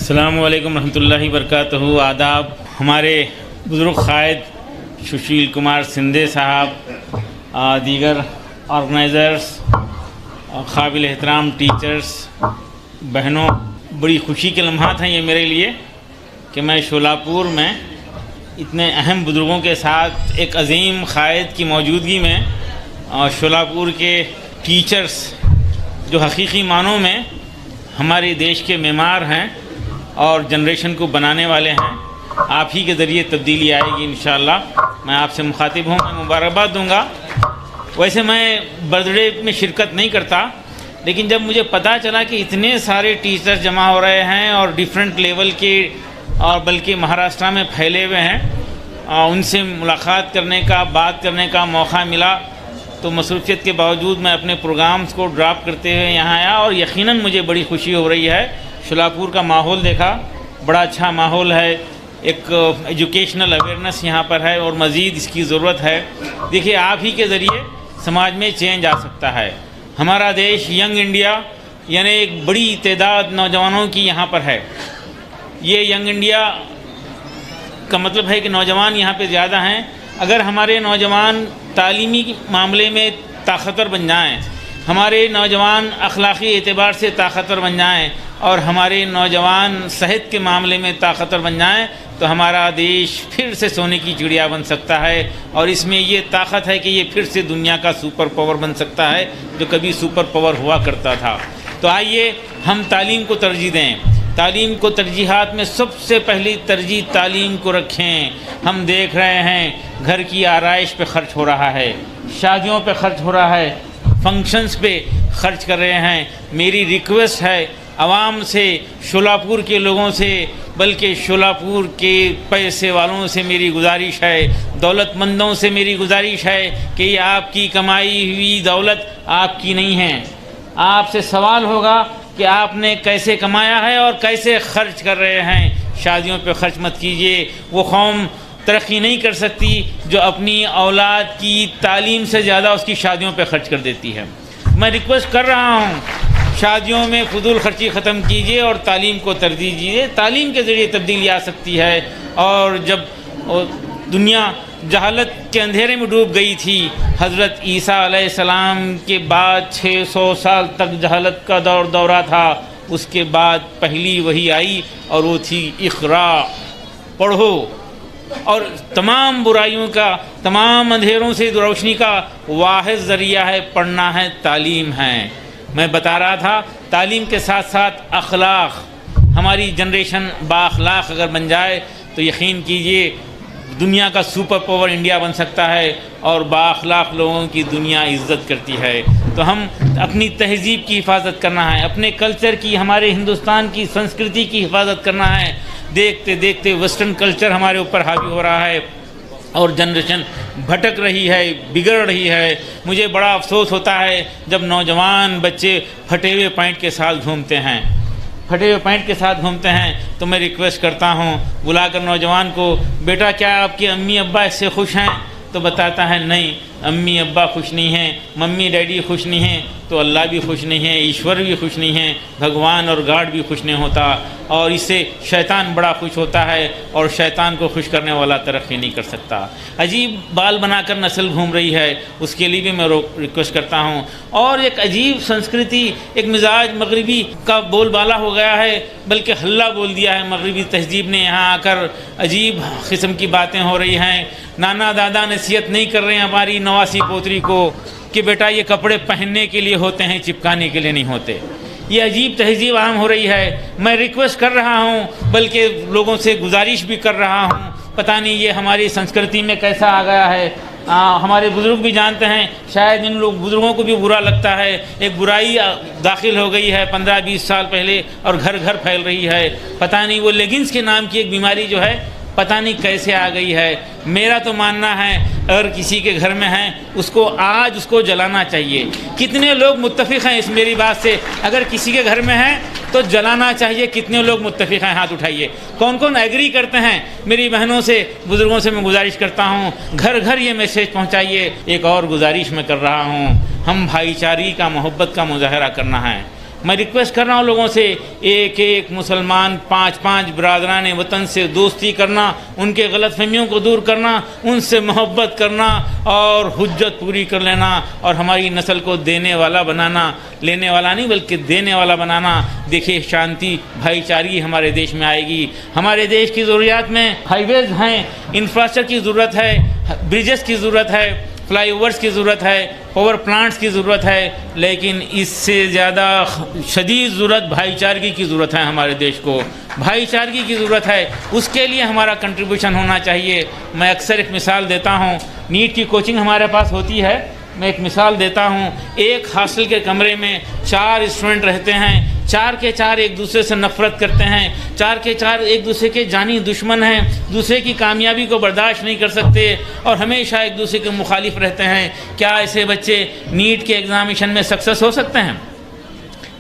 السلام علیکم ورحمۃ اللہ وبرکاتہ. آداب. ہمارے بزرگ قائد سشیل کمار سندھے صاحب، دیگر آرگنائزرز، قابل احترام ٹیچرز، بہنوں، بڑی خوشی کے لمحات ہیں یہ میرے لیے کہ میں شولاپور میں اتنے اہم بزرگوں کے ساتھ ایک عظیم قائد کی موجودگی میں شولاپور کے ٹیچرز جو حقیقی معنوں میں ہمارے دیش کے معمار ہیں اور جنریشن کو بنانے والے ہیں، آپ ہی کے ذریعے تبدیلی آئے گی انشاءاللہ. میں آپ سے مخاطب ہوں، میں مبارکباد دوں گا. ویسے میں برتھ ڈے میں شرکت نہیں کرتا، لیکن جب مجھے پتہ چلا کہ اتنے سارے ٹیچرز جمع ہو رہے ہیں اور ڈیفرنٹ لیول کے اور بلکہ مہاراشٹر میں پھیلے ہوئے ہیں، ان سے ملاقات کرنے کا، بات کرنے کا موقع ملا، تو مصروفیت کے باوجود میں اپنے پروگرامز کو ڈراپ کرتے ہوئے یہاں آیا اور یقیناً مجھے بڑی خوشی ہو رہی ہے. شولاپور کا ماحول دیکھا، بڑا اچھا ماحول ہے، ایک ایجوکیشنل اویئرنیس یہاں پر ہے اور مزید اس کی ضرورت ہے. دیکھیے، آپ ہی کے ذریعے سماج میں چینج آ سکتا ہے. ہمارا دیش ینگ انڈیا، یعنی ایک بڑی تعداد نوجوانوں کی یہاں پر ہے. یہ ینگ انڈیا کا مطلب ہے کہ نوجوان یہاں پہ زیادہ ہیں. اگر ہمارے نوجوان تعلیمی معاملے میں طاقتور بن جائیں، ہمارے نوجوان اخلاقی اعتبار سے طاقتور بن جائیں اور ہمارے نوجوان صحت کے معاملے میں طاقتور بن جائیں، تو ہمارا دیش پھر سے سونے کی چڑیا بن سکتا ہے. اور اس میں یہ طاقت ہے کہ یہ پھر سے دنیا کا سپر پاور بن سکتا ہے جو کبھی سپر پاور ہوا کرتا تھا. تو آئیے ہم تعلیم کو ترجیح دیں. تعلیم کو ترجیحات میں سب سے پہلی ترجیح تعلیم کو رکھیں. ہم دیکھ رہے ہیں گھر کی آرائش پہ خرچ ہو رہا ہے، شادیوں پہ خرچ ہو رہا ہے، فنکشنز پہ خرچ کر رہے ہیں. میری ریکویسٹ ہے عوام سے، شولاپور کے لوگوں سے، بلکہ شولاپور کے پیسے والوں سے میری گزارش ہے، دولت مندوں سے میری گزارش ہے کہ یہ آپ کی کمائی ہوئی دولت آپ کی نہیں ہے. آپ سے سوال ہوگا کہ آپ نے کیسے کمایا ہے اور کیسے خرچ کر رہے ہیں. شادیوں پہ خرچ مت کیجیے. وہ قوم ترقی نہیں کر سکتی جو اپنی اولاد کی تعلیم سے زیادہ اس کی شادیوں پہ خرچ کر دیتی ہے. میں ریکویسٹ کر رہا ہوں، شادیوں میں فضول خرچی ختم کیجیے اور تعلیم کو ترجیح دیجیے. تعلیم کے ذریعے تبدیلی آ سکتی ہے. اور جب دنیا جہالت کے اندھیرے میں ڈوب گئی تھی، حضرت عیسیٰ علیہ السلام کے بعد 600 سال تک جہالت کا دورہ تھا. اس کے بعد پہلی وحی آئی اور وہ تھی اقرا، پڑھو. اور تمام برائیوں کا، تمام اندھیروں سے روشنی کا واحد ذریعہ ہے پڑھنا ہے، تعلیم ہے. میں بتا رہا تھا تعلیم کے ساتھ ساتھ اخلاق. ہماری جنریشن با اخلاق اگر بن جائے تو یقین کیجئے دنیا کا سپر پاور انڈیا بن سکتا ہے اور با اخلاق لوگوں کی دنیا عزت کرتی ہے. تو ہم اپنی تہذیب کی حفاظت کرنا ہے، اپنے کلچر کی، ہمارے ہندوستان کی سنسکرتی کی حفاظت کرنا ہے. دیکھتے دیکھتے ویسٹرن کلچر ہمارے اوپر حاوی ہو رہا ہے اور جنریشن بھٹک رہی ہے، بگڑ رہی ہے. مجھے بڑا افسوس ہوتا ہے جب نوجوان بچے پھٹے ہوئے پینٹ کے ساتھ گھومتے ہیں. تو میں ریکویسٹ کرتا ہوں بلا کر نوجوان کو، بیٹا کیا آپ کے امی ابا اس سے خوش ہیں؟ تو بتاتا ہے نہیں، امی ابا خوش نہیں ہیں، ممی ڈیڈی خوش نہیں ہیں، تو اللہ بھی خوش نہیں ہے، ایشور بھی خوش نہیں ہے، بھگوان اور گاڈ بھی خوش نہیں ہوتا. اور اس سے شیطان بڑا خوش ہوتا ہے اور شیطان کو خوش کرنے والا ترقی نہیں کر سکتا. عجیب بال بنا کر نسل گھوم رہی ہے، اس کے لیے بھی میں ریکویسٹ کرتا ہوں. اور ایک عجیب سنسکرتی، ایک مزاج مغربی کا بول بالا ہو گیا ہے، بلکہ ہلہ بول دیا ہے مغربی تہذیب نے. یہاں آ کر عجیب قسم کی باتیں ہو رہی ہیں. نانا دادا نصیحت نہیں کر رہے ہیں ہماری نواسی پوتری کو کہ بیٹا یہ کپڑے پہننے کے لیے ہوتے ہیں، چپکانے کے لیے نہیں ہوتے. یہ عجیب تہذیب عام ہو رہی ہے. میں ریکویسٹ کر رہا ہوں، بلکہ لوگوں سے گزارش بھی کر رہا ہوں، پتہ نہیں یہ ہماری سنسکرتی میں کیسا آ گیا ہے. ہمارے بزرگ بھی جانتے ہیں، شاید ان لوگ بزرگوں کو بھی برا لگتا ہے. ایک برائی داخل ہو گئی ہے 15-20 سال پہلے اور گھر گھر پھیل رہی ہے. پتہ نہیں وہ لیگنز کے نام کی ایک بیماری جو ہے پتہ نہیں کیسے آ گئی ہے. میرا تو ماننا ہے اگر کسی کے گھر میں ہیں اس کو آج اس کو جلانا چاہیے. کتنے لوگ متفق ہیں اس میری بات سے؟ اگر کسی کے گھر میں ہیں تو جلانا چاہیے. کتنے لوگ متفق ہیں؟ ہاتھ اٹھائیے. کون کون ایگری کرتے ہیں؟ میری بہنوں سے، بزرگوں سے میں گزارش کرتا ہوں گھر گھر یہ میسیج پہنچائیے. ایک اور گزارش میں کر رہا ہوں، ہم بھائی چارگی کا، محبت کا مظاہرہ کرنا ہے. میں ریکویسٹ کر رہا ہوں لوگوں سے، ایک ایک مسلمان 5 برادران وطن سے دوستی کرنا، ان کے غلط فہمیوں کو دور کرنا، ان سے محبت کرنا اور حجت پوری کر لینا، اور ہماری نسل کو دینے والا بنانا، لینے والا نہیں بلکہ دینے والا بنانا۔ دیکھیے شانتی بھائی چارگی ہمارے دیش میں آئے گی۔ ہمارے دیش کی ضروریات میں ہائی ویز ہیں، انفراسٹرکچر کی ضرورت ہے، بریجز کی ضرورت ہے، فلائی اوورس کی ضرورت ہے، پاور پلانٹس کی ضرورت ہے، لیکن اس سے زیادہ شدید ضرورت بھائی چارگی کی ضرورت ہے۔ ہمارے دیش کو بھائی چارگی کی ضرورت ہے، اس کے لیے ہمارا کنٹریبیوشن ہونا چاہیے۔ میں اکثر ایک مثال دیتا ہوں، نیٹ کی کوچنگ ہمارے پاس ہوتی ہے، میں ایک مثال دیتا ہوں۔ ایک ہاسٹل کے کمرے میں 4 اسٹوڈنٹ رہتے ہیں، 4 کے 4 ایک دوسرے سے نفرت کرتے ہیں، 4 کے 4 ایک دوسرے کے جانی دشمن ہیں، دوسرے کی کامیابی کو برداشت نہیں کر سکتے اور ہمیشہ ایک دوسرے کے مخالف رہتے ہیں۔ کیا ایسے بچے نیٹ کے ایگزامینیشن میں سکسیس ہو سکتے ہیں؟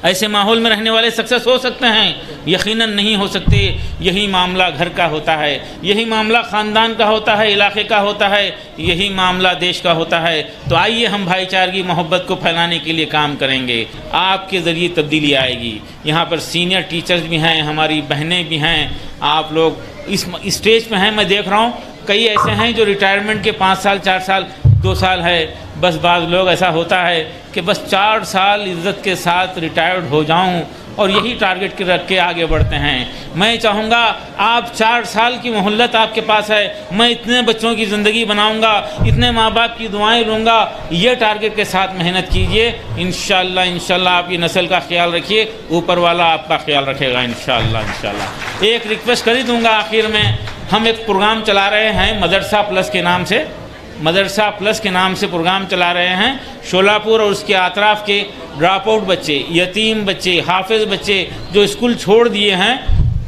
ایسے ماحول میں رہنے والے سکسیس ہو سکتے ہیں؟ یقیناً نہیں ہو سکتے۔ یہی معاملہ گھر کا ہوتا ہے، یہی معاملہ خاندان کا ہوتا ہے، علاقے کا ہوتا ہے، یہی معاملہ دیش کا ہوتا ہے۔ تو آئیے ہم بھائی چارگی محبت کو پھیلانے کے لیے کام کریں گے، آپ کے ذریعے تبدیلی آئے گی۔ یہاں پر سینئر ٹیچرز بھی ہیں، ہماری بہنیں بھی ہیں، آپ لوگ اس اسٹیج پہ ہیں، میں دیکھ رہا ہوں کئی ایسے ہیں جو ریٹائرمنٹ کے 5 سال 4 سال 2 سال ہے، بس بعض لوگ ایسا ہوتا ہے کہ بس 4 سال عزت کے ساتھ ریٹائرڈ ہو جاؤں، اور یہی ٹارگٹ رکھ کے آگے بڑھتے ہیں۔ میں چاہوں گا آپ 4 سال کی مہلت آپ کے پاس ہے، میں اتنے بچوں کی زندگی بناؤں گا، اتنے ماں باپ کی دعائیں لوں گا، یہ ٹارگٹ کے ساتھ محنت کیجئے۔ انشاءاللہ آپ کی نسل کا خیال رکھیے، اوپر والا آپ کا خیال رکھے گا انشاءاللہ۔ ایک ریکویسٹ کر ہی دوں گا آخر میں، ہم ایک پروگرام چلا رہے ہیں مدرسہ پلس کے نام سے، مدرسہ پلس کے نام سے پروگرام چلا رہے ہیں۔ شولاپور اور اس کے اطراف کے ڈراپ آؤٹ بچے، یتیم بچے، حافظ بچے جو اسکول چھوڑ دیے ہیں،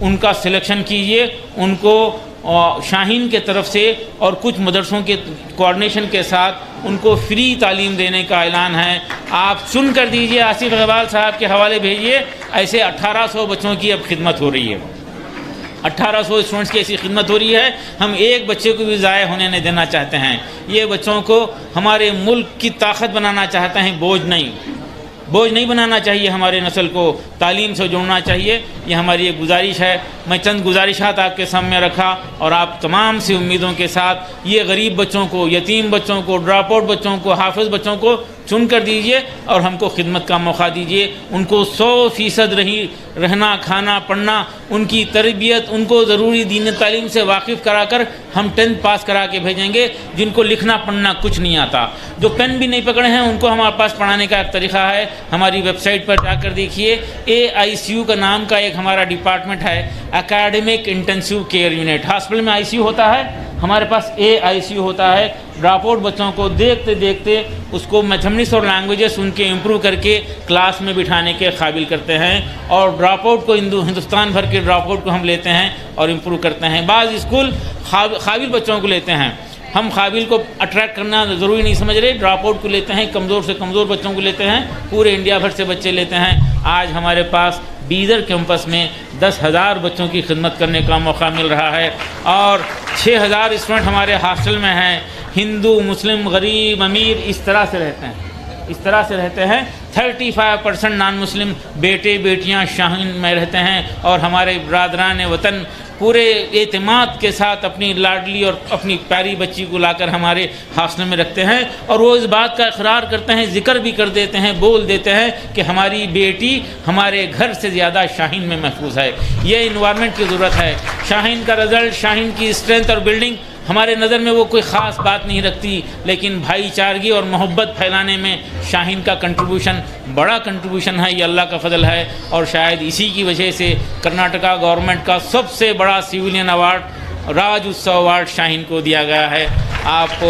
ان کا سلیکشن کیجئے، ان کو شاہین کے طرف سے اور کچھ مدرسوں کے کوآرڈینیشن کے ساتھ ان کو فری تعلیم دینے کا اعلان ہے۔ آپ چن کر دیجئے، آصف اقبال صاحب کے حوالے بھیجئے۔ ایسے 1800 بچوں کی اب خدمت ہو رہی ہے، 1800 اسٹوڈنٹس کی ایسی خدمت ہو رہی ہے۔ ہم ایک بچے کو بھی ضائع ہونے نہیں دینا چاہتے ہیں۔ یہ بچوں کو ہمارے ملک کی طاقت بنانا چاہتے ہیں، بوجھ نہیں بنانا چاہیے۔ ہمارے نسل کو تعلیم سے جوڑنا چاہیے، یہ ہماری ایک گزارش ہے۔ میں چند گزارشات آپ کے سامنے رکھا، اور آپ تمام سی امیدوں کے ساتھ یہ غریب بچوں کو، یتیم بچوں کو، ڈراپ آؤٹ بچوں کو، حافظ بچوں کو چن کر دیجئے اور ہم کو خدمت کا موقع دیجئے۔ ان کو 100% رہنا، کھانا، پڑھنا، ان کی تربیت، ان کو ضروری دین تعلیم سے واقف کرا کر ہم 10th پاس کرا کے بھیجیں گے۔ جن کو لکھنا پڑھنا کچھ نہیں آتا، جو پین بھی نہیں پکڑے ہیں، ان کو ہمارے پاس پڑھانے کا ایک طریقہ ہے۔ ہماری ویب سائٹ پر جا کر دیکھیے، AICU کا نام کا ایک ہمارا ڈپارٹمنٹ ہے، اکیڈمک انٹینسیو کیئر یونٹ۔ ہاسپٹل میں ICU ہوتا ہے، ہمارے پاس AICU ہوتا ہے۔ ڈراپ آؤٹ بچوں کو دیکھتے دیکھتے اس کو میتھمیٹکس اور لینگویجز ان کے امپروو کر کے کلاس میں بٹھانے کے قابل کرتے ہیں، اور ڈراپ آؤٹ کو ہندوستان بھر کے ڈراپ آؤٹ کو ہم لیتے ہیں اور امپروو کرتے ہیں۔ بعض اسکول قابل بچوں کو لیتے ہیں، ہم قابل کو اٹریکٹ کرنا ضروری نہیں سمجھ رہے، ڈراپ آؤٹ کو لیتے ہیں، کمزور سے کمزور بچوں کو لیتے ہیں، پورے انڈیا بھر سے بچے لیتے ہیں۔ آج ہمارے پاس بیدر کیمپس میں 10,000 بچوں کی خدمت کرنے کا موقع مل رہا ہے، اور 6,000 اسٹوڈنٹ ہمارے ہاسٹل میں ہیں۔ ہندو، مسلم، غریب، امیر اس طرح سے رہتے ہیں۔ 35% نان مسلم بیٹے بیٹیاں شاہین میں رہتے ہیں، اور ہمارے برادران وطن پورے اعتماد کے ساتھ اپنی لاڈلی اور اپنی پیاری بچی کو لا کر ہمارے ہاسٹل میں رکھتے ہیں، اور وہ اس بات کا اقرار کرتے ہیں، ذکر بھی کر دیتے ہیں، بول دیتے ہیں کہ ہماری بیٹی ہمارے گھر سے زیادہ شاہین میں محفوظ ہے۔ یہ انوائرمنٹ کی ضرورت ہے۔ شاہین کا رزلٹ، شاہین کی اسٹرینتھ اور بلڈنگ ہمارے نظر میں وہ کوئی خاص بات نہیں رکھتی، لیکن بھائی چارگی اور محبت پھیلانے میں شاہین کا کنٹریبیوشن بڑا کنٹریبیوشن ہے۔ یہ اللہ کا فضل ہے، اور شاید اسی کی وجہ سے کرناٹکا گورنمنٹ کا سب سے بڑا سیویلین ایوارڈ راج اتسو ایوارڈ شاہین کو دیا گیا ہے۔ آپ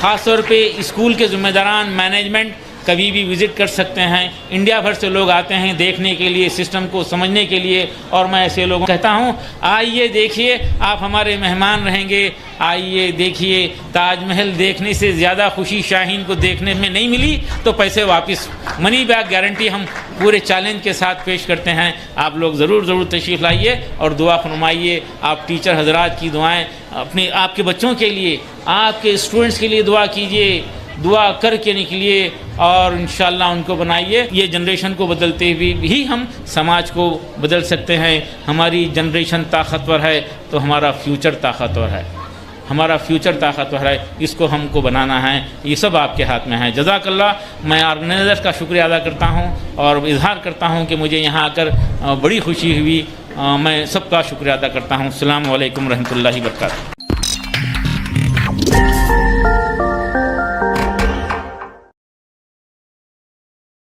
خاص طور پہ اسکول کے ذمہ داران، مینجمنٹ کبھی بھی وزٹ کر سکتے ہیں۔ انڈیا بھر سے لوگ آتے ہیں دیکھنے کے لیے، سسٹم کو سمجھنے کے لیے، اور میں ایسے لوگوں کو کہتا ہوں آئیے دیکھیے، آپ ہمارے مہمان رہیں گے، آئیے دیکھیے۔ تاج محل دیکھنے سے زیادہ خوشی شاہین کو دیکھنے میں نہیں ملی تو پیسے واپس، منی بیک گارنٹی ہم پورے چیلنج کے ساتھ پیش کرتے ہیں۔ آپ لوگ ضرور تشریف لائیے اور دعا فرمائیے۔ آپ ٹیچر حضرات کی دعائیں آپ کے بچوں کے لیے، آپ کے اسٹوڈنٹس کے لیے دعا کیجیے۔ دعا کر کے نکلیے اور انشاءاللہ ان کو بنائیے. یہ جنریشن کو بدلتے ہوئے ہی ہم سماج کو بدل سکتے ہیں. ہماری جنریشن طاقتور ہے تو ہمارا فیوچر طاقتور ہے. ہمارا فیوچر طاقتور ہے. اس کو ہم کو بنانا ہے. یہ سب آپ کے ہاتھ میں ہے. جزاک اللہ. میں آرگنائزر کا شکریہ ادا کرتا ہوں اور اظہار کرتا ہوں کہ مجھے یہاں آ کر بڑی خوشی ہوئی. میں سب کا شکریہ ادا کرتا ہوں. السلام علیکم ورحمۃ اللہ وبرکاتہ.